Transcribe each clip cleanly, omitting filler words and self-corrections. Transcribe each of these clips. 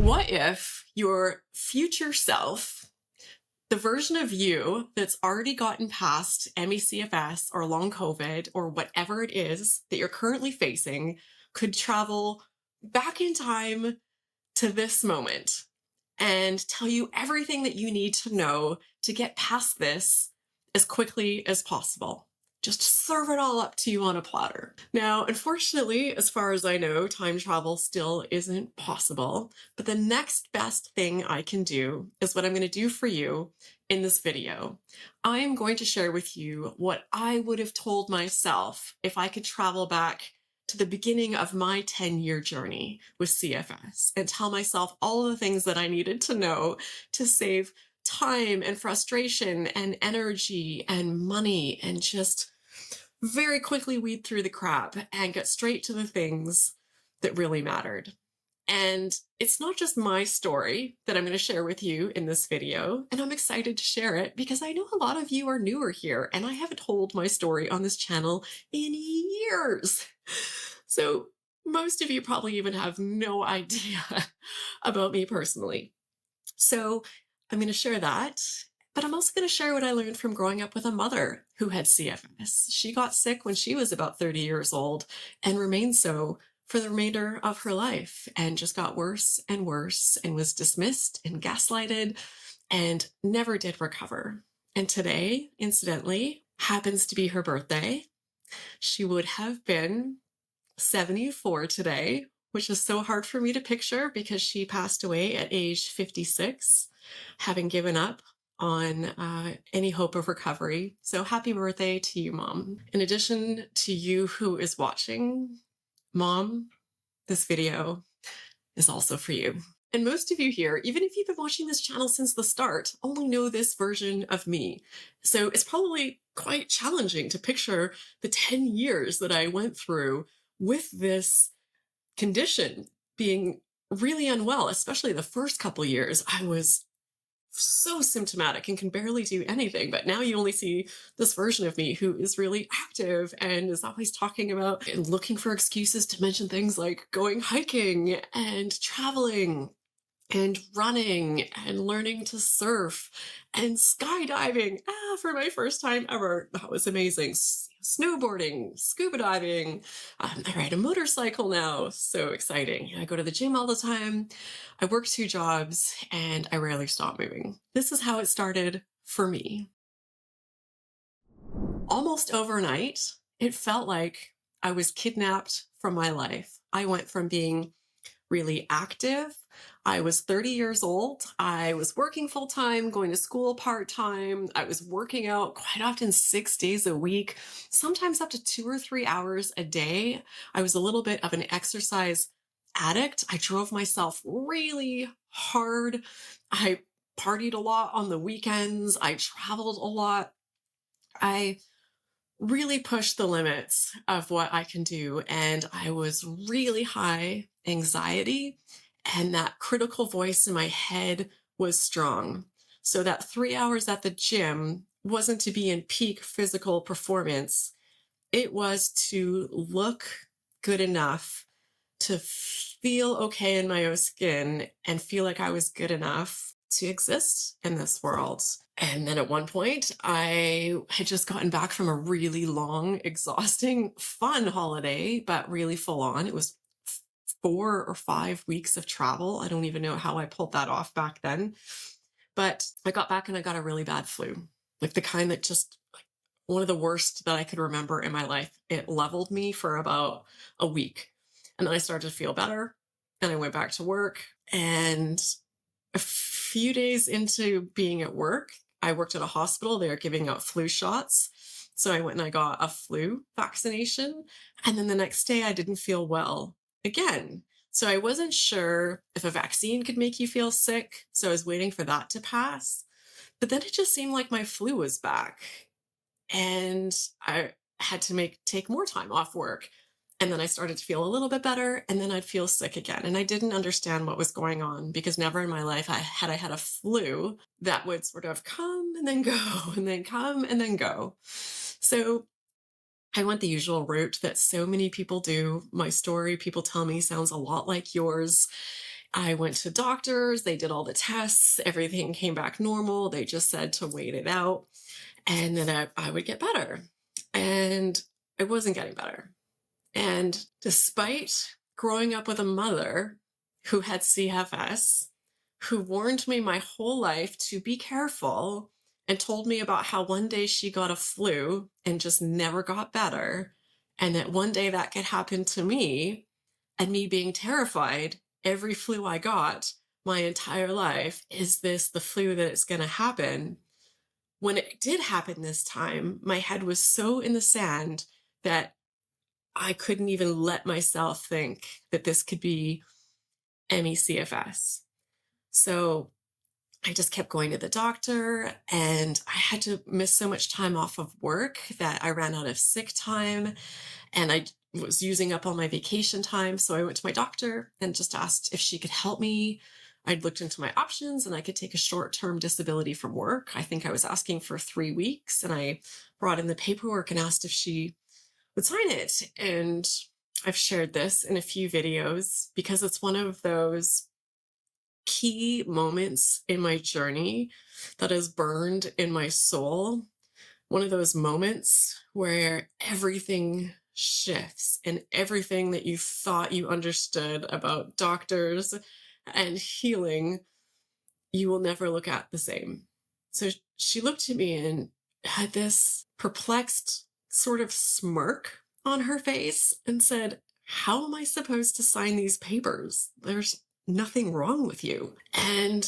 What if your future self, the version of you that's already gotten past ME/CFS or long COVID or whatever it is that you're currently facing, could travel back in time to this moment and tell you everything that you need to know to get past this as quickly as possible? Just serve it all up to you on a platter. Now, unfortunately, as far as I know, time travel still isn't possible, but the next best thing I can do is what I'm going to do for you in this video. I am going to share with you what I would have told myself if I could travel back to the beginning of my 10-year journey with CFS and tell myself all the things that I needed to know to save time and frustration and energy and money and just very quickly weed through the crap and get straight to the things that really mattered. And it's not just my story that I'm going to share with you in this video, and I'm excited to share it because I know a lot of you are newer here and I haven't told my story on this channel in years. So most of you probably even have no idea about me personally. So I'm going to share that, but I'm also going to share what I learned from growing up with a mother who had CFS. She got sick when she was about 30 years old and remained so for the remainder of her life and just got worse and worse and was dismissed and gaslighted and never did recover. And today, incidentally, happens to be her birthday. She would have been 74 today, which is so hard for me to picture because she passed away at age 56, having given up on any hope of recovery. So happy birthday to you, Mom. In addition to you who is watching, Mom, this video is also for you. And most of you here, even if you've been watching this channel since the start, only know this version of me. So it's probably quite challenging to picture the 10 years that I went through with this condition, being really unwell, especially the first couple years. I was so symptomatic and can barely do anything. But now you only see this version of me who is really active and is always talking about and looking for excuses to mention things like going hiking and traveling and running and learning to surf and skydiving. For my first time ever. That was amazing. Snowboarding, scuba diving. I ride a motorcycle now. So exciting. I go to the gym all the time. I work 2 jobs and I rarely stop moving. This is how it started for me. Almost overnight, it felt like I was kidnapped from my life. I went from being really active. I was 30 years old. I was working full time, going to school part time. I was working out quite often 6 days a week, sometimes up to 2 or 3 hours a day. I was a little bit of an exercise addict. I drove myself really hard. I partied a lot on the weekends. I traveled a lot. I really pushed the limits of what I can do. And I was really high anxiety, and that critical voice in my head was strong. So that 3 hours at the gym wasn't to be in peak physical performance. It was to look good enough to feel okay in my own skin and feel like I was good enough to exist in this world. And then at one point, I had just gotten back from a really long, exhausting, fun holiday, but really full on. It was 4 or 5 weeks of travel. I don't even know how I pulled that off back then. But I got back and I got a really bad flu, like the kind that just like one of the worst that I could remember in my life. It leveled me for about a week. And then I started to feel better and I went back to work. And a few days into being at work, I worked at a hospital. They were giving out flu shots. So I went and I got a flu vaccination. And then the next day I didn't feel well again. So I wasn't sure if a vaccine could make you feel sick. So I was waiting for that to pass. But then it just seemed like my flu was back. And I had to take more time off work. And then I started to feel a little bit better, and then I'd feel sick again. And I didn't understand what was going on because never in my life had I had a flu that would sort of come and then go and then come and then go. So I went the usual route that so many people do. My story, people tell me, sounds a lot like yours. I went to doctors, they did all the tests, everything came back normal. They just said to wait it out and then I would get better. And I wasn't getting better. And despite growing up with a mother who had CFS, who warned me my whole life to be careful and told me about how one day she got a flu and just never got better, and that one day that could happen to me, and me being terrified every flu I got my entire life, is this the flu that it's going to happen? When it did happen this time, my head was so in the sand that I couldn't even let myself think that this could be ME/CFS. So I just kept going to the doctor, and I had to miss so much time off of work that I ran out of sick time, and I was using up all my vacation time. So I went to my doctor and just asked if she could help me. I'd looked into my options and I could take a short-term disability from work. I think I was asking for 3 weeks, and I brought in the paperwork and asked if she would sign it. And I've shared this in a few videos because it's one of those key moments in my journey that is burned in my soul. One of those moments where everything shifts and everything that you thought you understood about doctors and healing, you will never look at the same. So she looked at me and had this perplexed sort of smirk on her face and said, "How am I supposed to sign these papers? There's nothing wrong with you." And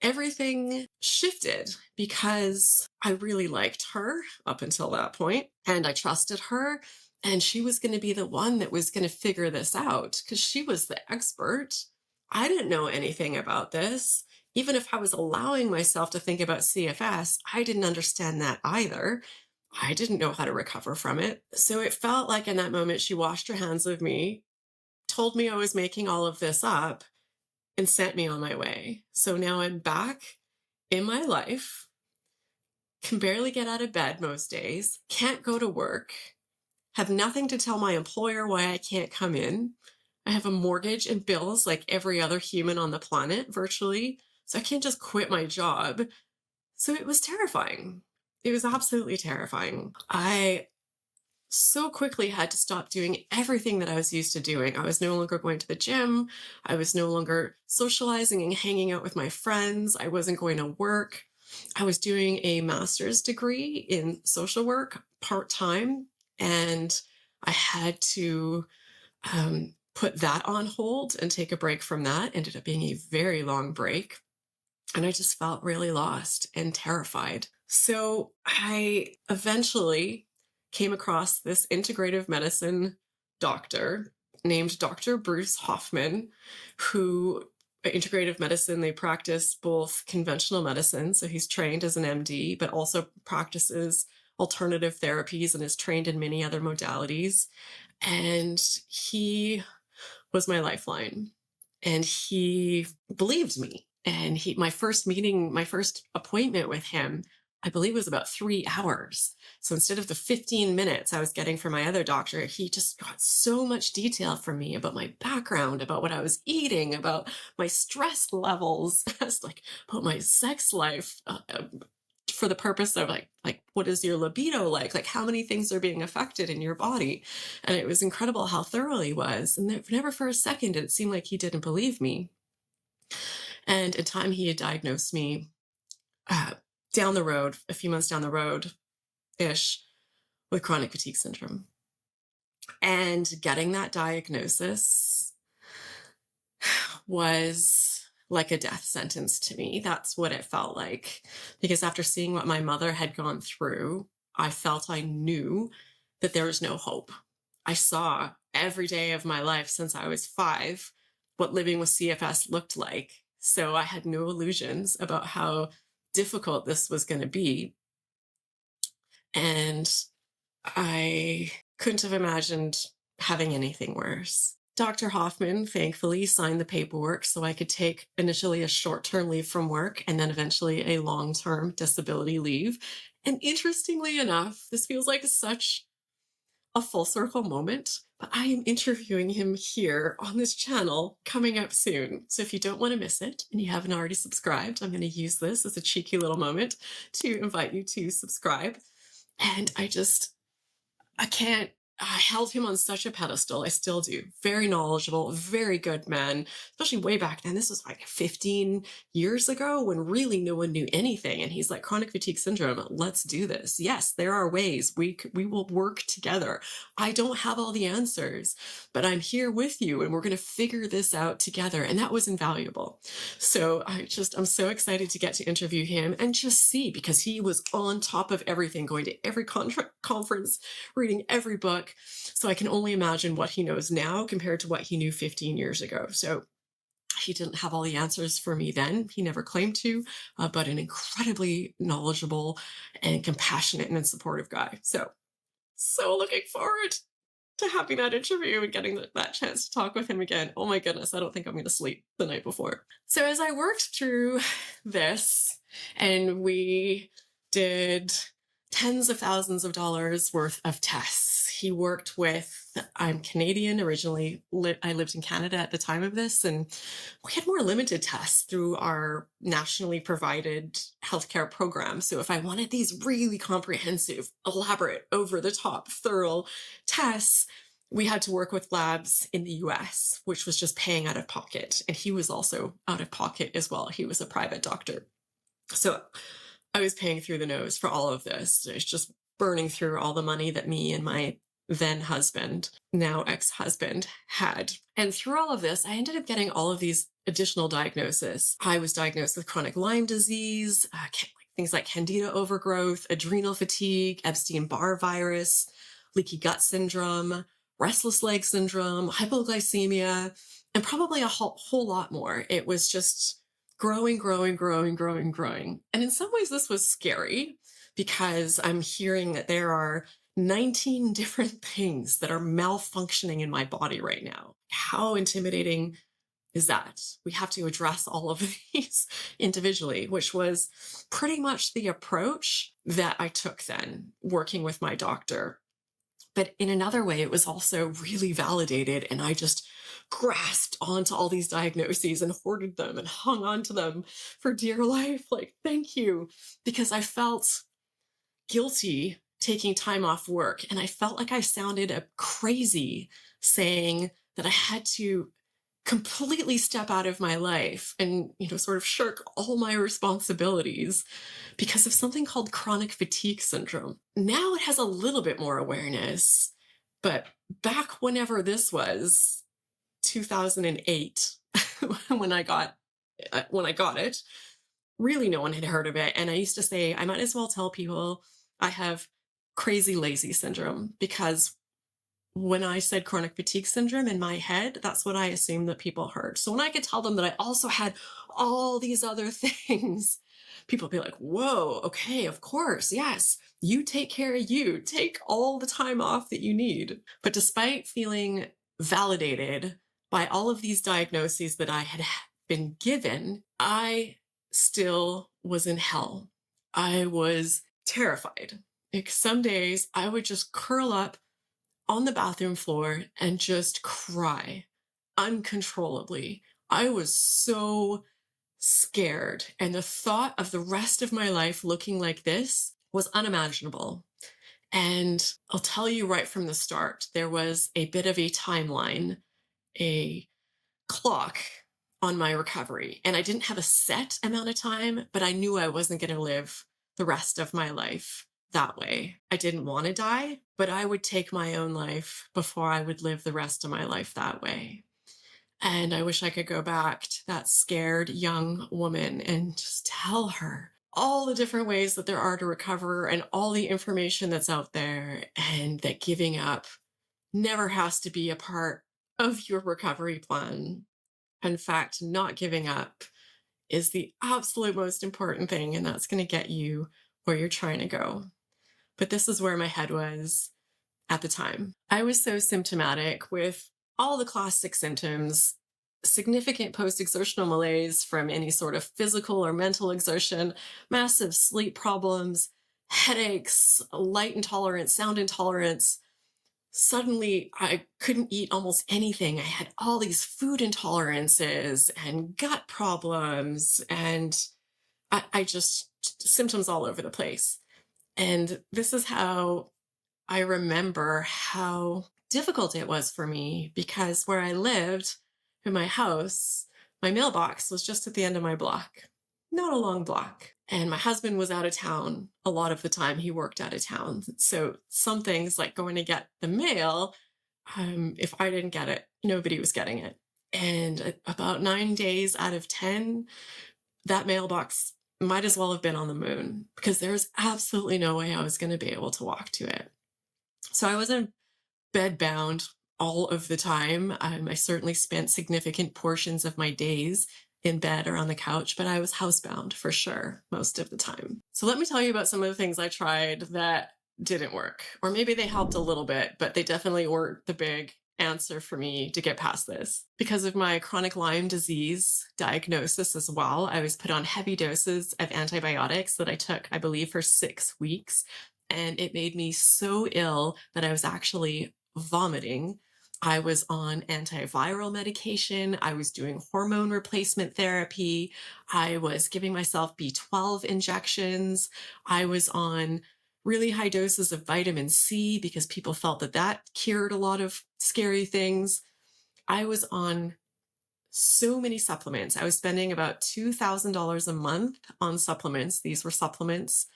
everything shifted because I really liked her up until that point, and I trusted her, and she was going to be the one that was going to figure this out because she was the expert. I didn't know anything about this. Even if I was allowing myself to think about CFS, I didn't understand that either. I didn't know how to recover from it. So it felt like in that moment, she washed her hands of me, told me I was making all of this up, and sent me on my way. So now I'm back in my life, can barely get out of bed most days, can't go to work, have nothing to tell my employer why I can't come in. I have a mortgage and bills like every other human on the planet, virtually. So I can't just quit my job. So it was terrifying. It was absolutely terrifying. I so quickly had to stop doing everything that I was used to doing. I was no longer going to the gym. I was no longer socializing and hanging out with my friends. I wasn't going to work. I was doing a master's degree in social work part-time, and I had to put that on hold and take a break from that. Ended up being a very long break. And I just felt really lost and terrified. So I eventually came across this integrative medicine doctor named Dr. Bruce Hoffman, who integrative medicine, they practice both conventional medicine. So he's trained as an MD, but also practices alternative therapies and is trained in many other modalities. And he was my lifeline, and he believed me. And my first meeting, my first appointment with him, I believe was about 3 hours. So instead of the 15 minutes I was getting from my other doctor, he just got so much detail from me about my background, about what I was eating, about my stress levels, like about my sex life, for the purpose of like what is your libido like how many things are being affected in your body. And it was incredible how thorough he was, and never for a second did it seem like he didn't believe me. And in time, he had diagnosed me down the road, a few months down the road ish, with chronic fatigue syndrome. And getting that diagnosis was like a death sentence to me. That's what it felt like. Because after seeing what my mother had gone through, I felt I knew that there was no hope. I saw every day of my life since I was 5 what living with CFS looked like. So I had no illusions about how difficult this was going to be. And I couldn't have imagined having anything worse. Dr. Hoffman thankfully signed the paperwork so I could take initially a short-term leave from work and then eventually a long-term disability leave. And interestingly enough, this feels like such a full circle moment, But I am interviewing him here on this channel coming up soon. So if you don't want to miss it and you haven't already subscribed, I'm going to use this as a cheeky little moment to invite you to subscribe. And I can't. I held him on such a pedestal. I still do. Very knowledgeable, very good man, especially way back then. This was like 15 years ago when really no one knew anything. And he's like, chronic fatigue syndrome, let's do this. Yes, there are ways. We will work together. I don't have all the answers, but I'm here with you and we're going to figure this out together. And that was invaluable. So I'm so excited to get to interview him and just see, because he was on top of everything, going to every conference, reading every book. So I can only imagine what he knows now compared to what he knew 15 years ago. So he didn't have all the answers for me then. He never claimed to, but an incredibly knowledgeable and compassionate and supportive guy. So looking forward to having that interview and getting that chance to talk with him again. Oh my goodness, I don't think I'm going to sleep the night before. So as I worked through this and we did tens of thousands of dollars worth of tests. He worked with, I'm Canadian originally. I lived in Canada at the time of this, and we had more limited tests through our nationally provided healthcare program. So if I wanted these really comprehensive, elaborate, over-the-top, thorough tests, we had to work with labs in the US, which was just paying out of pocket. And he was also out of pocket as well. He was a private doctor. So I was paying through the nose for all of this. It's just burning through all the money that me and my then husband, now ex-husband, had. And through all of this, I ended up getting all of these additional diagnoses. I was diagnosed with chronic Lyme disease, things like candida overgrowth, adrenal fatigue, Epstein-Barr virus, leaky gut syndrome, restless leg syndrome, hypoglycemia, and probably a whole lot more. It was just growing. And in some ways, this was scary because I'm hearing that there are 19 different things that are malfunctioning in my body right now. How intimidating is that? We have to address all of these individually, which was pretty much the approach that I took then, working with my doctor. But in another way, it was also really validated, and I just grasped onto all these diagnoses and hoarded them and hung on to them for dear life. Like, thank you, because I felt guilty taking time off work, and I felt like I sounded crazy saying that I had to completely step out of my life and, sort of shirk all my responsibilities because of something called chronic fatigue syndrome. Now it has a little bit more awareness, but back whenever this was, 2008, when I got it, really no one had heard of it. And I used to say, I might as well tell people I have crazy lazy syndrome, because when I said chronic fatigue syndrome in my head, that's what I assumed that people heard. So when I could tell them that I also had all these other things, people would be like, whoa, okay, of course, yes, you take care of you. Take all the time off that you need. But despite feeling validated by all of these diagnoses that I had been given, I still was in hell. I was terrified. Like, some days I would just curl up on the bathroom floor and just cry uncontrollably. I was so scared, and the thought of the rest of my life looking like this was unimaginable. And I'll tell you right from the start, there was a bit of a timeline, a clock on my recovery. And I didn't have a set amount of time, but I knew I wasn't going to live the rest of my life that way. I didn't want to die, but I would take my own life before I would live the rest of my life that way. And I wish I could go back to that scared young woman and just tell her all the different ways that there are to recover and all the information that's out there, and that giving up never has to be a part of your recovery plan. In fact, not giving up is the absolute most important thing, and that's going to get you where you're trying to go. But this is where my head was at the time. I was so symptomatic with all the classic symptoms: significant post-exertional malaise from any sort of physical or mental exertion, massive sleep problems, headaches, light intolerance, sound intolerance, suddenly I couldn't eat almost anything. I had all these food intolerances and gut problems, and I just symptoms all over the place. And this is how I remember how difficult it was for me, because where I lived in my house, my mailbox was just at the end of my block, not a long block. And my husband was out of town a lot of the time. He worked out of town. So some things like going to get the mail, if I didn't get it, nobody was getting it. And about 9 days out of 10, that mailbox might as well have been on the moon, because there's absolutely no way I was going to be able to walk to it. So I wasn't bed bound all of the time. I certainly spent significant portions of my days in bed or on the couch, but I was housebound for sure most of the time. So let me tell you about some of the things I tried that didn't work, or maybe they helped a little bit, but they definitely weren't the big answer for me to get past this. Because of my chronic Lyme disease diagnosis as well, I was put on heavy doses of antibiotics that I took, I believe, for 6 weeks. And it made me so ill that I was actually vomiting. I was on antiviral medication. I was doing hormone replacement therapy. I was giving myself B12 injections. I was on really high doses of vitamin C because people felt that that cured a lot of scary things. I was on so many supplements. I was spending about $2,000 a month on supplements. These were supplements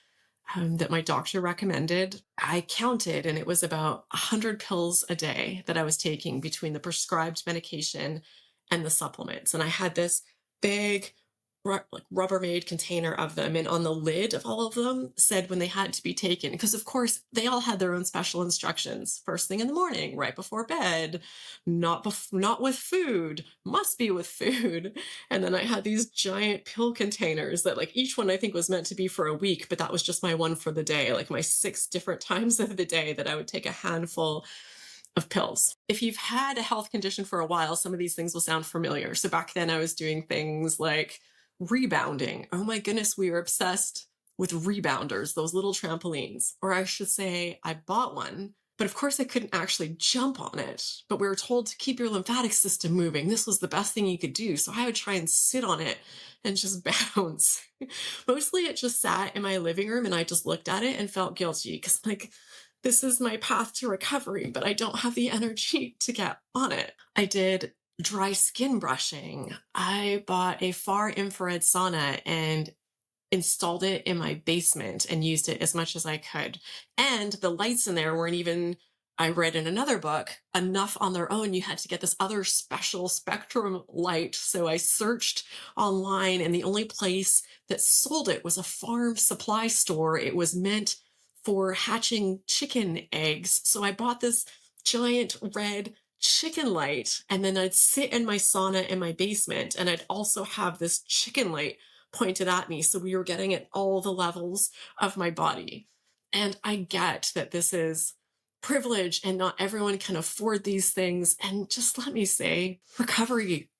that my doctor recommended. I counted, and it was about 100 pills a day that I was taking between the prescribed medication and the supplements. And I had this big Rubbermaid container of them, and on the lid of all of them said when they had to be taken, because of course they all had their own special instructions. First thing in the morning, right before bed, not with food, must be with food. And then I had these giant pill containers that, like, each one I think was meant to be for a week, but that was just my one for the day, like my 6 different times of the day that I would take a handful of pills. If you've had a health condition for a while, some of these things will sound familiar. So back then I was doing things like rebounding. Oh my goodness, we were obsessed with rebounders, those little trampolines. Or I should say, I bought one, but of course I couldn't actually jump on it. But we were told to keep your lymphatic system moving. This was the best thing you could do. So I would try and sit on it and just bounce. Mostly it just sat in my living room and I just looked at it and felt guilty, because like, this is my path to recovery, but I don't have the energy to get on it. I did dry skin brushing. I bought a far infrared sauna and installed it in my basement and used it as much as I could. And the lights in there weren't even, I read in another book, enough on their own. You had to get this other special spectrum light. So I searched online, and the only place that sold it was a farm supply store. It was meant for hatching chicken eggs. So I bought this giant red chicken light, and then I'd sit in my sauna in my basement, and I'd also have this chicken light pointed at me. So we were getting at all the levels of my body. And I get that this is privilege and not everyone can afford these things. And just let me say, recovery,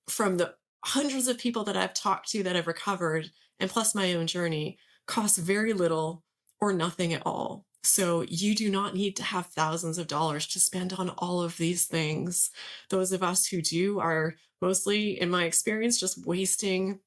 from the hundreds of people that I've talked to that have recovered, and plus my own journey, costs very little or nothing at all. So you do not need to have thousands of dollars to spend on all of these things. Those of us who do are mostly, in my experience, just wasting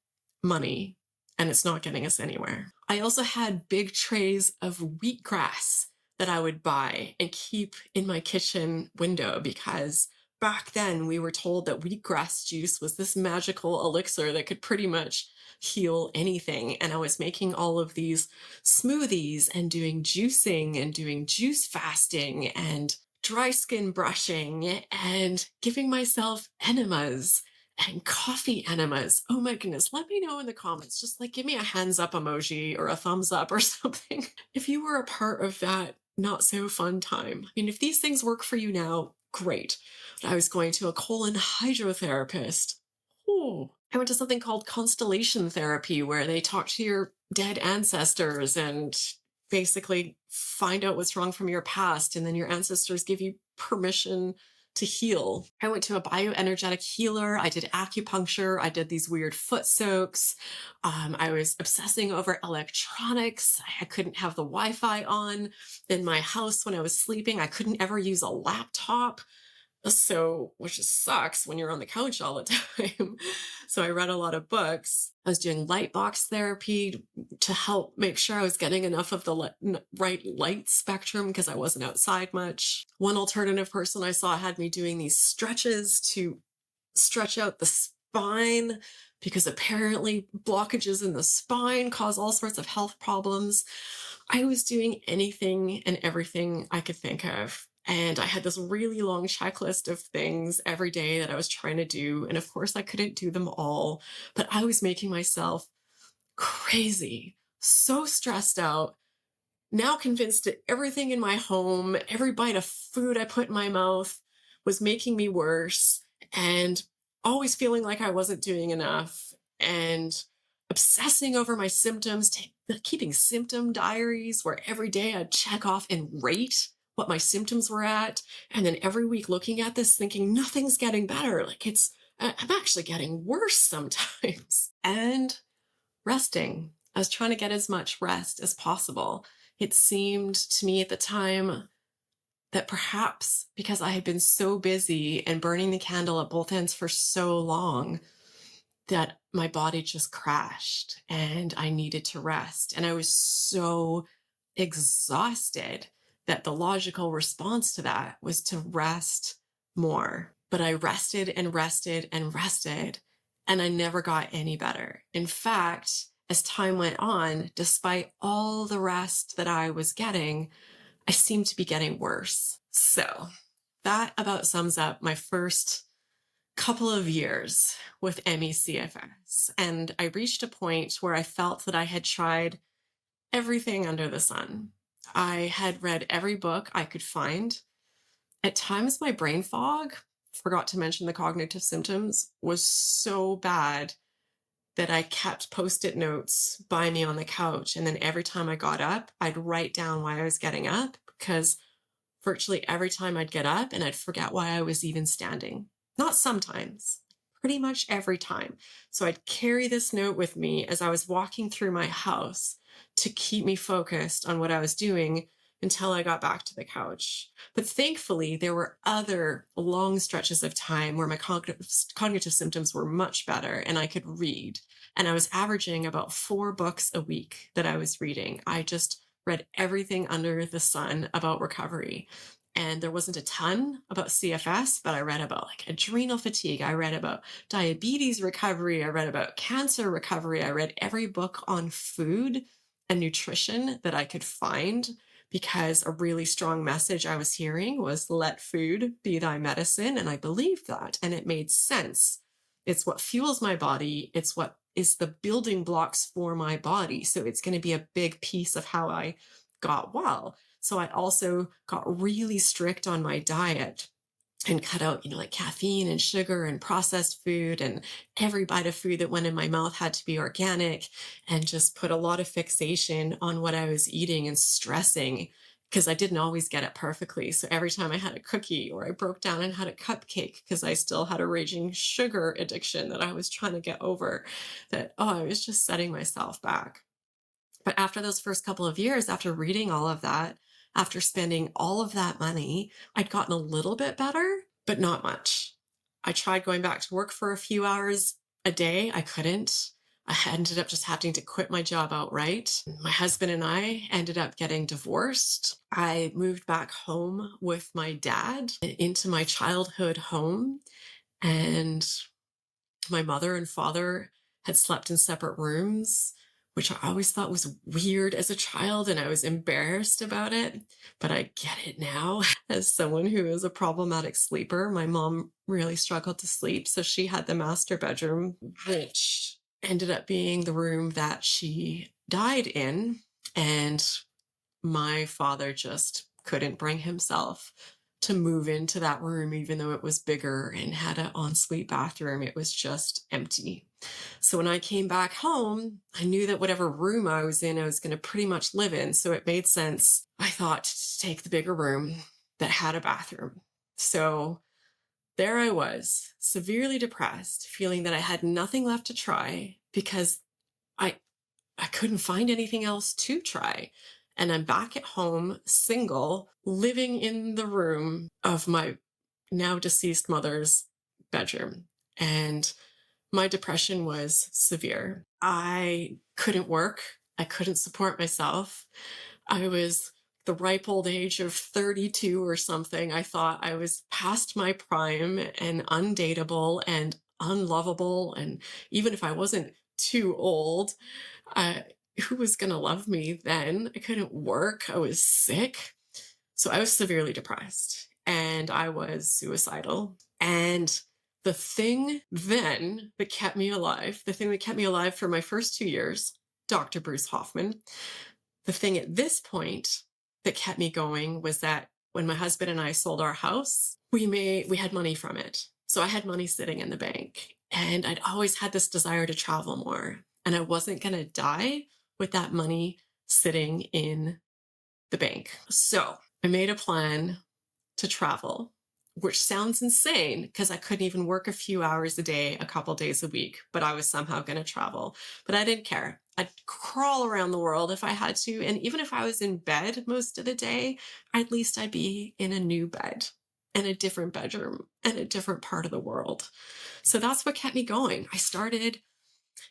money, and it's not getting us anywhere. I also had big trays of wheatgrass that I would buy and keep in my kitchen window, because back then we were told that wheatgrass juice was this magical elixir that could pretty much heal anything. And I was making all of these smoothies and doing juicing and doing juice fasting and dry skin brushing and giving myself enemas and coffee enemas. Oh my goodness. Let me know in the comments. Just like give me a hands up emoji or a thumbs up or something if you were a part of that not so fun time. I mean, if these things work for you now, great. But I was going to a colon hydrotherapist. Oh, I went to something called constellation therapy, where they talk to your dead ancestors and basically find out what's wrong from your past. And then your ancestors give you permission to heal. I went to a bioenergetic healer. I did acupuncture. I did these weird foot soaks. I was obsessing over electronics. I couldn't have the Wi-Fi on in my house when I was sleeping. I couldn't ever use a laptop. So, which just sucks when you're on the couch all the time. So I read a lot of books. I was doing light box therapy to help make sure I was getting enough of the right light spectrum because I wasn't outside much. One alternative person I saw had me doing these stretches to stretch out the spine because apparently blockages in the spine cause all sorts of health problems. I was doing anything and everything I could think of. And I had this really long checklist of things every day that I was trying to do. And of course, I couldn't do them all, but I was making myself crazy, so stressed out, now convinced that everything in my home, every bite of food I put in my mouth was making me worse, and always feeling like I wasn't doing enough, and obsessing over my symptoms, keeping symptom diaries where every day I'd check off and rate what my symptoms were at. And then every week looking at this thinking nothing's getting better. Like I'm actually getting worse sometimes. And resting. I was trying to get as much rest as possible. It seemed to me at the time that perhaps because I had been so busy and burning the candle at both ends for so long, that my body just crashed and I needed to rest. And I was so exhausted that the logical response to that was to rest more. But I rested and rested and rested, and I never got any better. In fact, as time went on, despite all the rest that I was getting, I seemed to be getting worse. So that about sums up my first couple of years with ME/CFS. And I reached a point where I felt that I had tried everything under the sun. I had read every book I could find. At times, my brain fog, forgot to mention the cognitive symptoms, was so bad that I kept post-it notes by me on the couch. And then every time I got up, I'd write down why I was getting up, because virtually every time I'd get up and I'd forget why I was even standing. Not sometimes, pretty much every time. So I'd carry this note with me as I was walking through my house to keep me focused on what I was doing until I got back to the couch. But thankfully, there were other long stretches of time where my cognitive symptoms were much better and I could read. And I was averaging about 4 books a week that I was reading. I just read everything under the sun about recovery. And there wasn't a ton about CFS, but I read about like adrenal fatigue. I read about diabetes recovery. I read about cancer recovery. I read every book on food and nutrition that I could find, because a really strong message I was hearing was let food be thy medicine. And I believed that, and it made sense. It's what fuels my body. It's what is the building blocks for my body. So it's going to be a big piece of how I got well. So I also got really strict on my diet and cut out, like caffeine and sugar and processed food, and every bite of food that went in my mouth had to be organic, and just put a lot of fixation on what I was eating and stressing, because I didn't always get it perfectly. So every time I had a cookie, or I broke down and had a cupcake because I still had a raging sugar addiction that I was trying to get over, I was just setting myself back. But after those first couple of years, after reading all of that, after spending all of that money, I'd gotten a little bit better, but not much. I tried going back to work for a few hours a day. I couldn't. I ended up just having to quit my job outright. My husband and I ended up getting divorced. I moved back home with my dad into my childhood home, and my mother and father had slept in separate rooms, which I always thought was weird as a child, and I was embarrassed about it. But I get it now. As someone who is a problematic sleeper, my mom really struggled to sleep, so she had the master bedroom, which ended up being the room that she died in. And my father just couldn't bring himself to move into that room, even though it was bigger and had an ensuite bathroom. It was just empty. So when I came back home, I knew that whatever room I was in, I was going to pretty much live in. So it made sense, I thought, to take the bigger room that had a bathroom. So there I was, severely depressed, feeling that I had nothing left to try because I I couldn't find anything else to try. And I'm back at home, single, living in the room of my now deceased mother's bedroom. And my depression was severe. I couldn't work. I couldn't support myself. I was the ripe old age of 32 or something. I thought I was past my prime and undateable and unlovable. And even if I wasn't too old, uh, who was going to love me then? I couldn't work. I was sick. So I was severely depressed and I was suicidal. And the thing then that kept me alive, the thing that kept me alive for my first 2 years, Dr. Bruce Hoffman, the thing at this point that kept me going was that when my husband and I sold our house, we had money from it. So I had money sitting in the bank and I'd always had this desire to travel more and I wasn't going to die with that money sitting in the bank. So I made a plan to travel, which sounds insane because I couldn't even work a few hours a day, a couple days a week, but I was somehow going to travel. But I didn't care. I'd crawl around the world if I had to. And even if I was in bed most of the day, at least I'd be in a new bed and a different bedroom and a different part of the world. So that's what kept me going. I started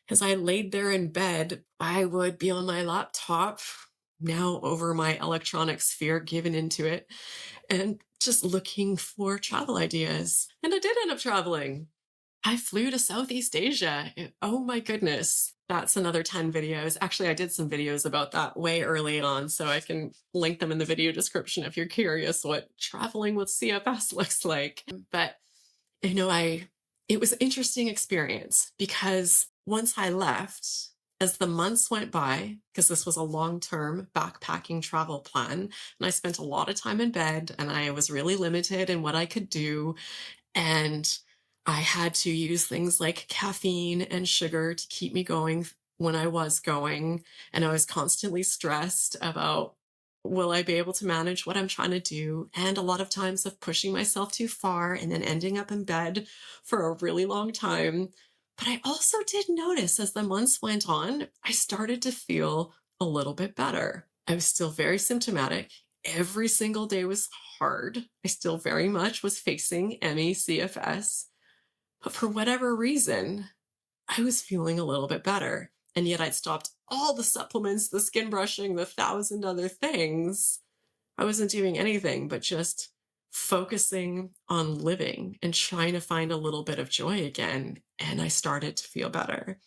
as I laid there in bed, I would be on my laptop, now over my electronic sphere, given into it, and just looking for travel ideas. And I did end up traveling. I flew to Southeast Asia. Oh my goodness. That's another 10 videos. Actually, I did some videos about that way early on, so I can link them in the video description if you're curious what traveling with CFS looks like. But, it was an interesting experience because once I left, as the months went by, because this was a long-term backpacking travel plan, and I spent a lot of time in bed and I was really limited in what I could do. And I had to use things like caffeine and sugar to keep me going when I was going. And I was constantly stressed about, will I be able to manage what I'm trying to do? And a lot of times of pushing myself too far and then ending up in bed for a really long time. But I also did notice as the months went on, I started to feel a little bit better. I was still very symptomatic. Every single day was hard. I still very much was facing ME/CFS, but for whatever reason, I was feeling a little bit better. And yet I'd stopped all the supplements, the skin brushing, the 1,000 other things. I wasn't doing anything but just focusing on living and trying to find a little bit of joy again. And I started to feel better.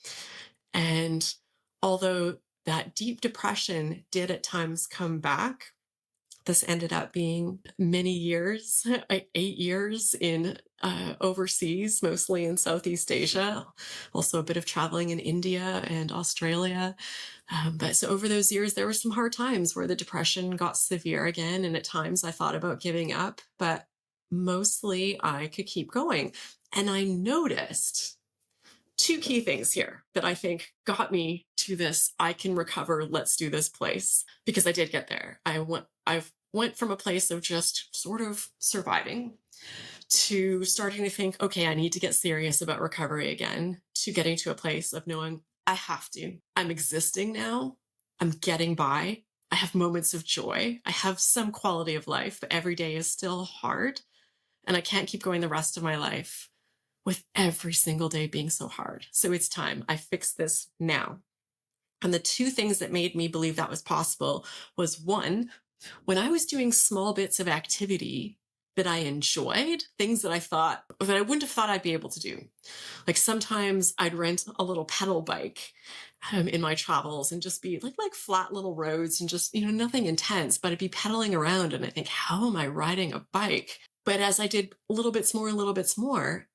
And although that deep depression did at times come back, this ended up being many years, 8 years in overseas, mostly in Southeast Asia, also a bit of traveling in India and Australia. But so over those years, there were some hard times where the depression got severe again. And at times I thought about giving up, but mostly I could keep going. And I noticed two key things here that I think got me to this I can recover, let's do this place, because I did get there. I went from a place of just sort of surviving to starting to think, okay, I need to get serious about recovery again, to getting to a place of knowing I have to. I'm existing now. I'm getting by. I have moments of joy. I have some quality of life, but every day is still hard. And I can't keep going the rest of my life with every single day being so hard. So it's time. I fix this now. And the two things that made me believe that was possible was one, when I was doing small bits of activity that I enjoyed, things that I wouldn't have thought I'd be able to do. Like sometimes I'd rent a little pedal bike in my travels and just be like flat little roads and just, nothing intense, but I'd be pedaling around and I think, how am I riding a bike? But as I did little bits more,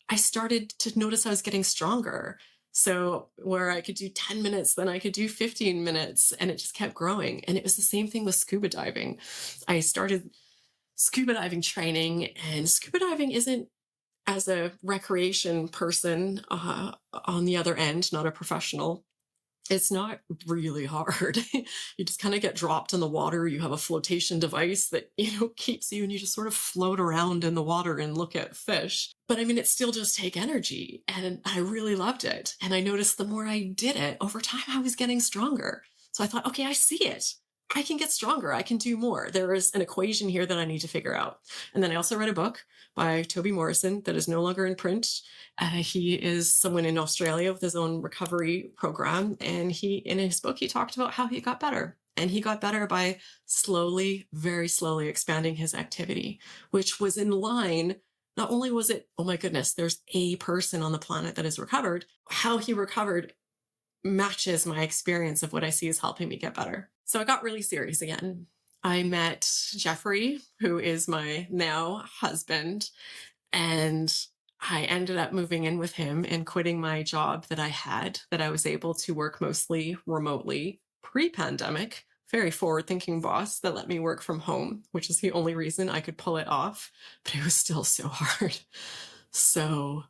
I started to notice I was getting stronger. So where I could do 10 minutes, then I could do 15 minutes, and it just kept growing. And it was the same thing with scuba diving. I started scuba diving training, and scuba diving isn't, as a recreation person on the other end, not a professional, It's not really hard. You just kind of get dropped in the water. You have a flotation device that, keeps you, and you just sort of float around in the water and look at fish. But I mean, it still does take energy. And I really loved it. And I noticed the more I did it over time, I was getting stronger. So I thought, okay, I see it. I can get stronger. I can do more. There is an equation here that I need to figure out. And then I also read a book by Toby Morrison that is no longer in print. He is someone in Australia with his own recovery program. And in his book, he talked about how he got better. And he got better by slowly, very slowly expanding his activity, which was in line. Not only was it, oh my goodness, there's a person on the planet that has recovered, how he recovered matches my experience of what I see is helping me get better. So I got really serious again. I met Jeffrey, who is my now husband, and I ended up moving in with him and quitting my job that I was able to work mostly remotely pre-pandemic. Very forward-thinking boss that let me work from home, which is the only reason I could pull it off. But it was still so hard. So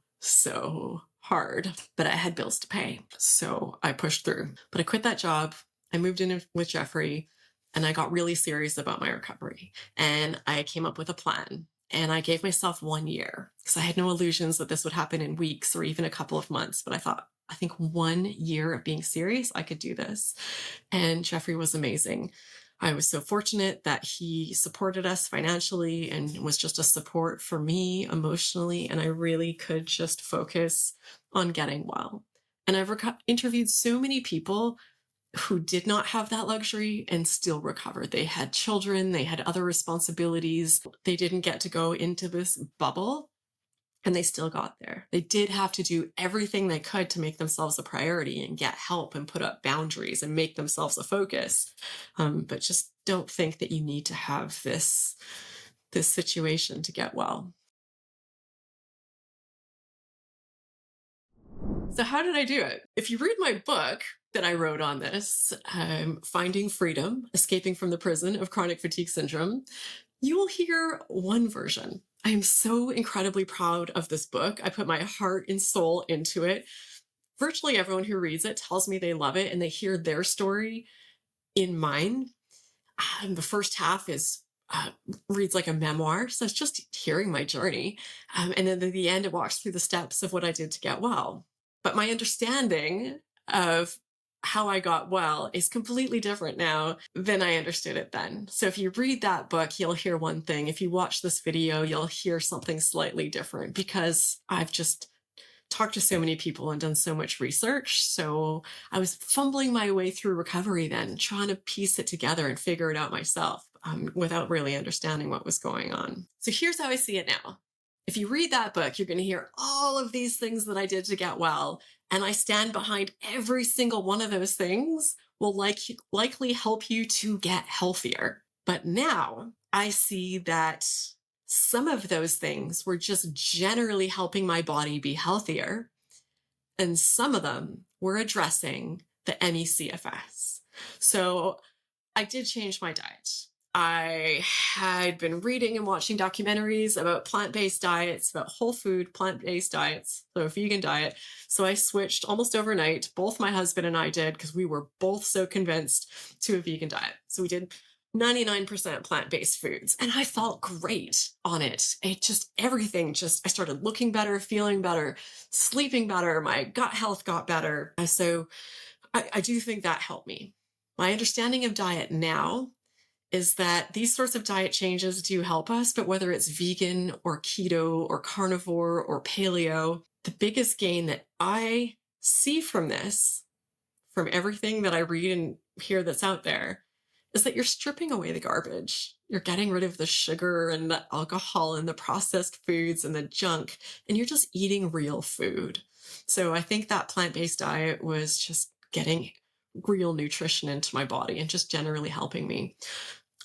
hard. But I had bills to pay. So I pushed through. But I quit that job. I moved in with Jeffrey, and I got really serious about my recovery. And I came up with a plan. And I gave myself 1 year because I had no illusions that this would happen in weeks or even a couple of months. But I think 1 year of being serious, I could do this. And Jeffrey was amazing. I was so fortunate that he supported us financially and was just a support for me emotionally. And I really could just focus on getting well. And I've interviewed so many people who did not have that luxury and still recovered. They had children, they had other responsibilities. They didn't get to go into this bubble, and they still got there. They did have to do everything they could to make themselves a priority and get help and put up boundaries and make themselves a focus. But just don't think that you need to have this situation to get well. So how did I do it? If you read my book that I wrote on this, Finding Freedom, Escaping from the Prison of Chronic Fatigue Syndrome, you will hear one version. I am so incredibly proud of this book. I put my heart and soul into it. Virtually everyone who reads it tells me they love it and they hear their story in mine. The first half reads like a memoir. So it's just hearing my journey. And then at the end, it walks through the steps of what I did to get well. But my understanding of how I got well is completely different now than I understood it then. So if you read that book, you'll hear one thing. If you watch this video, you'll hear something slightly different because I've just talked to so many people and done so much research. So I was fumbling my way through recovery then, trying to piece it together and figure it out myself without really understanding what was going on. So here's how I see it now. If you read that book, you're going to hear all of these things that I did to get well. And I stand behind every single one of those things will likely help you to get healthier. But now I see that some of those things were just generally helping my body be healthier. And some of them were addressing the ME/CFS. So I did change my diet. I had been reading and watching documentaries about plant-based diets, about whole food plant-based diets, so a vegan diet. So I switched almost overnight. Both my husband and I did because we were both so convinced to a vegan diet. So we did 99% plant-based foods. And I felt great on it. Everything I started looking better, feeling better, sleeping better. My gut health got better. So I do think that helped me. My understanding of diet now is that these sorts of diet changes do help us, but whether it's vegan or keto or carnivore or paleo, the biggest gain that I see from this, from everything that I read and hear that's out there, is that you're stripping away the garbage. You're getting rid of the sugar and the alcohol and the processed foods and the junk, and you're just eating real food. So I think that plant-based diet was just getting real nutrition into my body and just generally helping me.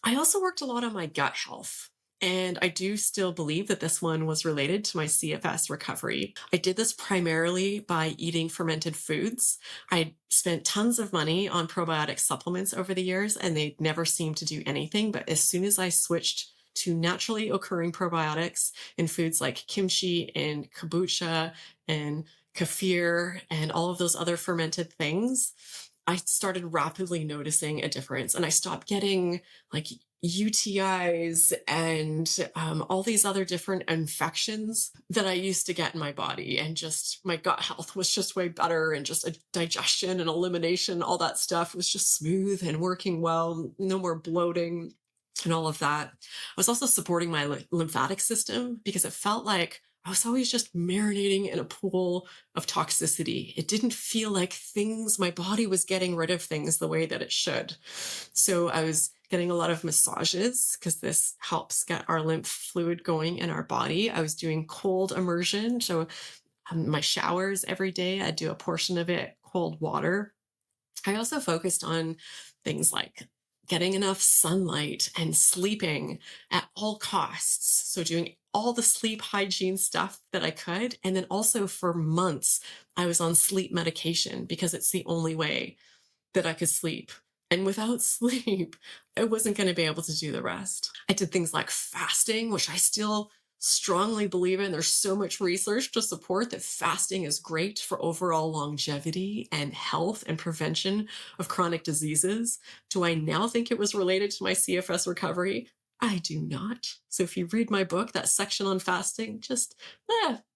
I also worked a lot on my gut health. And I do still believe that this one was related to my CFS recovery. I did this primarily by eating fermented foods. I spent tons of money on probiotic supplements over the years, and they never seemed to do anything. But as soon as I switched to naturally occurring probiotics in foods like kimchi and kombucha and kefir and all of those other fermented things, I started rapidly noticing a difference, and I stopped getting like UTIs and all these other different infections that I used to get in my body. And just my gut health was just way better, and just a digestion and elimination, all that stuff was just smooth and working well. No more bloating and all of that. I was also supporting my lymphatic system because it felt like I was always just marinating in a pool of toxicity. It didn't feel like my body was getting rid of things the way that it should. So I was getting a lot of massages because this helps get our lymph fluid going in our body. I was doing cold immersion. So my showers every day, I do a portion of it cold water. I also focused on things like getting enough sunlight and sleeping at all costs. So doing all the sleep hygiene stuff that I could. And then also for months, I was on sleep medication because it's the only way that I could sleep. And without sleep, I wasn't going to be able to do the rest. I did things like fasting, which I still strongly believe in. There's so much research to support that fasting is great for overall longevity and health and prevention of chronic diseases. Do I now think it was related to my CFS recovery? I do not. So if you read my book, that section on fasting, just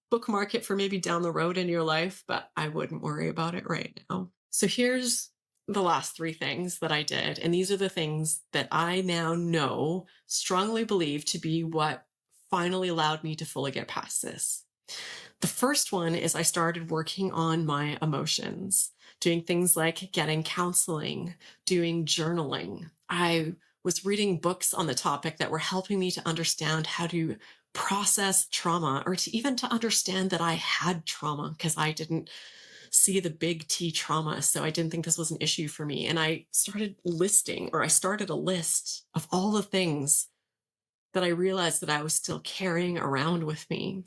bookmark it for maybe down the road in your life, but I wouldn't worry about it right now. So here's the last 3 things that I did. And these are the things that I now know, strongly believe to be what finally allowed me to fully get past this. The first one is I started working on my emotions, doing things like getting counseling, doing journaling. I was reading books on the topic that were helping me to understand how to process trauma, or to even to understand that I had trauma, because I didn't see the big T trauma. So I didn't think this was an issue for me. And I started a list of all the things that I realized that I was still carrying around with me.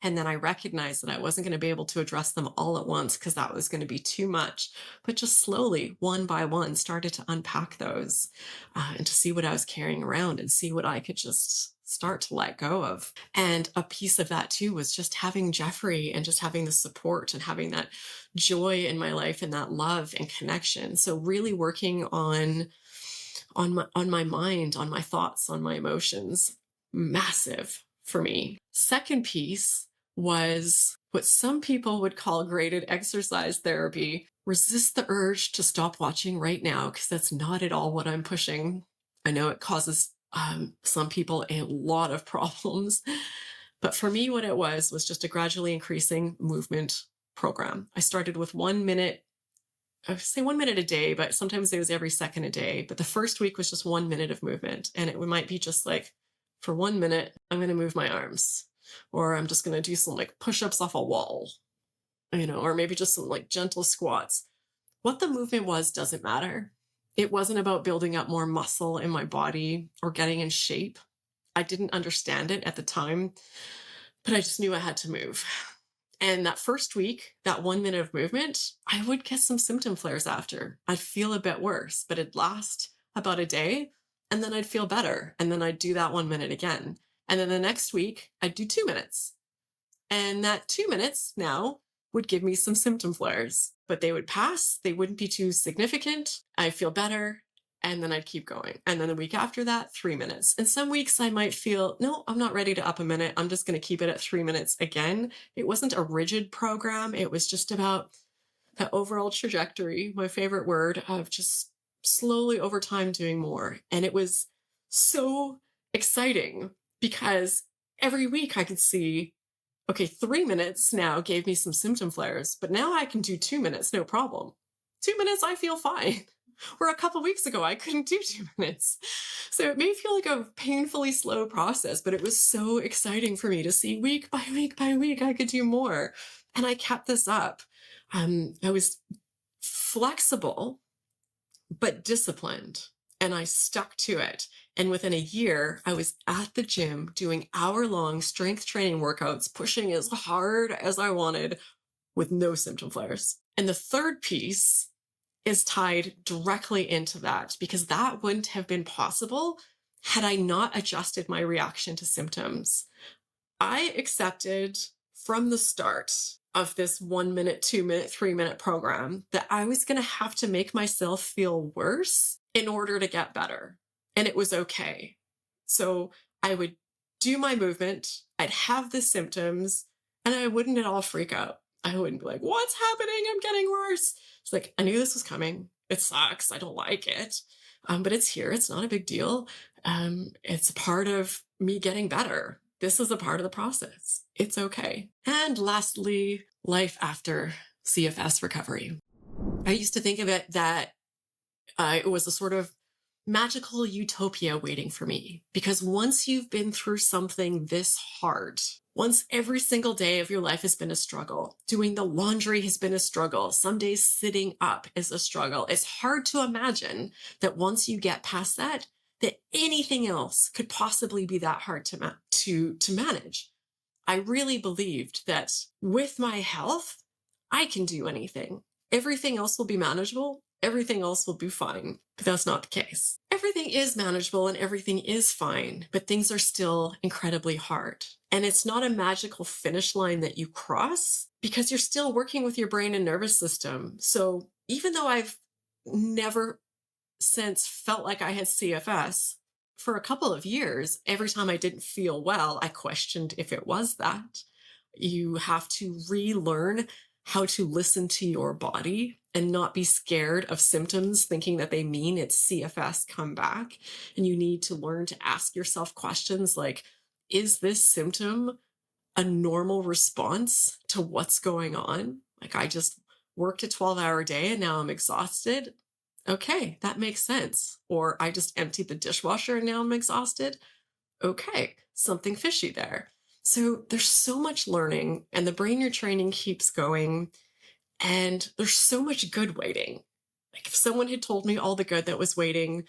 And then I recognized that I wasn't going to be able to address them all at once because that was going to be too much. But just slowly, one by one, started to unpack those and to see what I was carrying around and see what I could just start to let go of. And a piece of that too was just having Jeffrey and just having the support and having that joy in my life and that love and connection. So really working on my mind, on my thoughts, on my emotions, massive for me. Second piece was what some people would call graded exercise therapy. Resist the urge to stop watching right now, because that's not at all what I'm pushing. I know it causes some people a lot of problems, but for me, what it was just a gradually increasing movement program. I started with 1 minute. I would say 1 minute a day, but sometimes it was every second a day. But the first week was just 1 minute of movement. And it might be just like, for 1 minute, I'm going to move my arms, or I'm just going to do some like push-ups off a wall, or maybe just some like gentle squats. What the movement was doesn't matter. It wasn't about building up more muscle in my body or getting in shape. I didn't understand it at the time, but I just knew I had to move. And that first week, that 1 minute of movement, I would get some symptom flares after. I'd feel a bit worse, but it'd last about a day, and then I'd feel better. And then I'd do that 1 minute again. And then the next week, I'd do 2 minutes. And that 2 minutes now would give me some symptom flares, but they would pass. They wouldn't be too significant. I'd feel better. And then I'd keep going. And then the week after that, 3 minutes. And some weeks I might feel, no, I'm not ready to up a minute. I'm just going to keep it at 3 minutes again. It wasn't a rigid program. It was just about that overall trajectory, my favorite word, of just slowly over time doing more. And it was so exciting because every week I could see, okay, 3 minutes now gave me some symptom flares, but now I can do 2 minutes, no problem. 2 minutes, I feel fine. Where a couple weeks ago, I couldn't do 2 minutes. So it may feel like a painfully slow process, but it was so exciting for me to see week by week by week, I could do more. And I kept this up. I was flexible, but disciplined, and I stuck to it. And within a year, I was at the gym doing hour-long strength training workouts, pushing as hard as I wanted with no symptom flares. And the third piece is tied directly into that, because that wouldn't have been possible had I not adjusted my reaction to symptoms. I accepted from the start, of this 1 minute, 2 minute, 3 minute program that I was going to have to make myself feel worse in order to get better. And it was okay. So I would do my movement, I'd have the symptoms, and I wouldn't at all freak out. I wouldn't be like, what's happening? I'm getting worse. It's like, I knew this was coming. It sucks. I don't like it. But it's here. It's not a big deal. It's a part of me getting better. This is a part of the process. It's okay. And lastly, life after CFS recovery. I used to think of it that it was a sort of magical utopia waiting for me, because once you've been through something this hard, once every single day of your life has been a struggle, doing the laundry has been a struggle, some days sitting up is a struggle, it's hard to imagine that once you get past that, that anything else could possibly be that hard to manage. I really believed that with my health, I can do anything. Everything else will be manageable. Everything else will be fine. But that's not the case. Everything is manageable and everything is fine, but things are still incredibly hard. And it's not a magical finish line that you cross, because you're still working with your brain and nervous system. So even though I've never since felt like I had CFS, for a couple of years, every time I didn't feel well, I questioned if it was that. You have to relearn how to listen to your body and not be scared of symptoms, thinking that they mean it's CFS come back. And you need to learn to ask yourself questions like, is this symptom a normal response to what's going on? Like, I just worked a 12-hour day and now I'm exhausted. Okay, that makes sense. Or I just emptied the dishwasher and now I'm exhausted. Okay, something fishy there. So there's so much learning, and the brain you're training keeps going, and there's so much good waiting. Like, if someone had told me all the good that was waiting,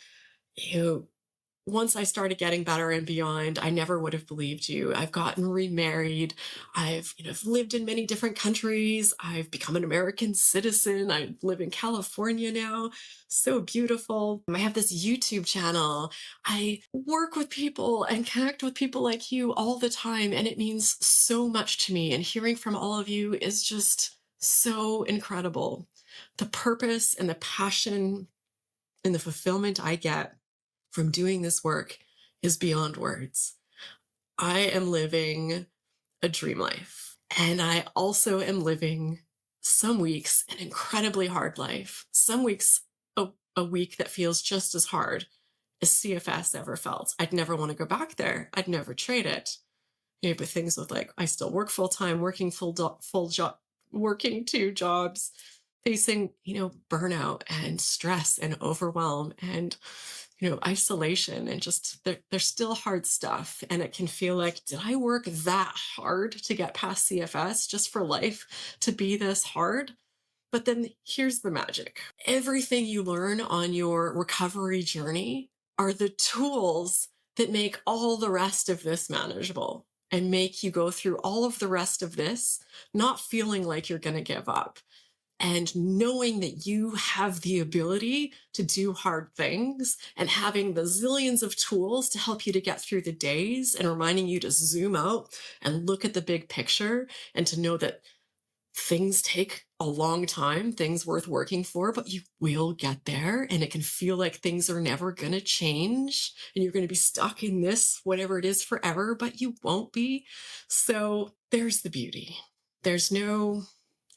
once I started getting better and beyond, I never would have believed you. I've gotten remarried. I've lived in many different countries. I've become an American citizen. I live in California now. So beautiful. I have this YouTube channel. I work with people and connect with people like you all the time. And it means so much to me. And hearing from all of you is just so incredible. The purpose and the passion and the fulfillment I get from doing this work is beyond words. I am living a dream life. And I also am living some weeks an incredibly hard life. Some weeks a week that feels just as hard as CFS ever felt. I'd never want to go back there. I'd never trade it. But things with like, I still work full time, working full job, working 2 jobs, facing, burnout and stress and overwhelm and isolation, and just there's still hard stuff. And it can feel like, did I work that hard to get past CFS just for life to be this hard? But then here's the magic. Everything you learn on your recovery journey are the tools that make all the rest of this manageable and make you go through all of the rest of this not feeling like you're going to give up, and knowing that you have the ability to do hard things, and having the zillions of tools to help you to get through the days, and reminding you to zoom out and look at the big picture, and to know that things take a long time, things worth working for, but you will get there. And it can feel like things are never going to change and you're going to be stuck in this, whatever it is, forever, but you won't be. So there's the beauty. There's no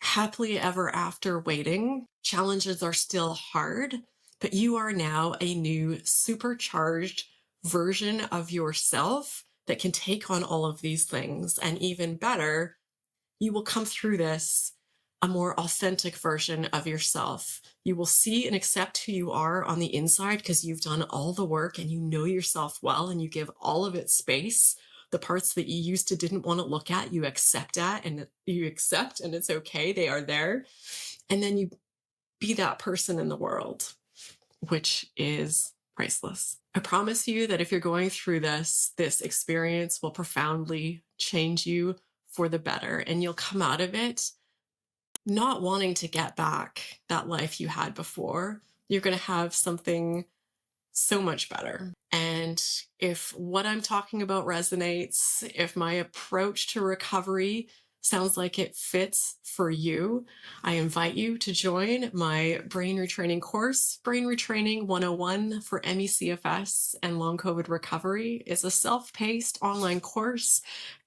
happily ever after waiting. Challenges are still hard, but you are now a new supercharged version of yourself that can take on all of these things. And even better, you will come through this a more authentic version of yourself. You will see and accept who you are on the inside because you've done all the work and you know yourself well, and you give all of it space. The parts that you used to didn't want to look at, you accept and it's okay. They are there. And then you be that person in the world, which is priceless. I promise you that if you're going through this experience will profoundly change you for the better, and you'll come out of it not wanting to get back that life you had before. You're going to have something so much better. And if what I'm talking about resonates, if my approach to recovery sounds like it fits for you, I invite you to join my brain retraining course, Brain Retraining 101 for ME/CFS and Long COVID recovery. It's a self-paced online course.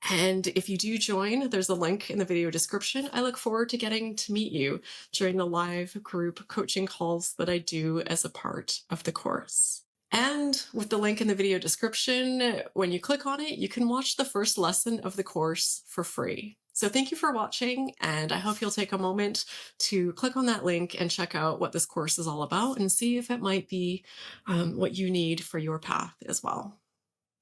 And if you do join, there's a link in the video description. I look forward to getting to meet you during the live group coaching calls that I do as a part of the course. And with the link in the video description, when you click on it, you can watch the first lesson of the course for free. So thank you for watching, and I hope you'll take a moment to click on that link and check out what this course is all about and see if it might be what you need for your path as well.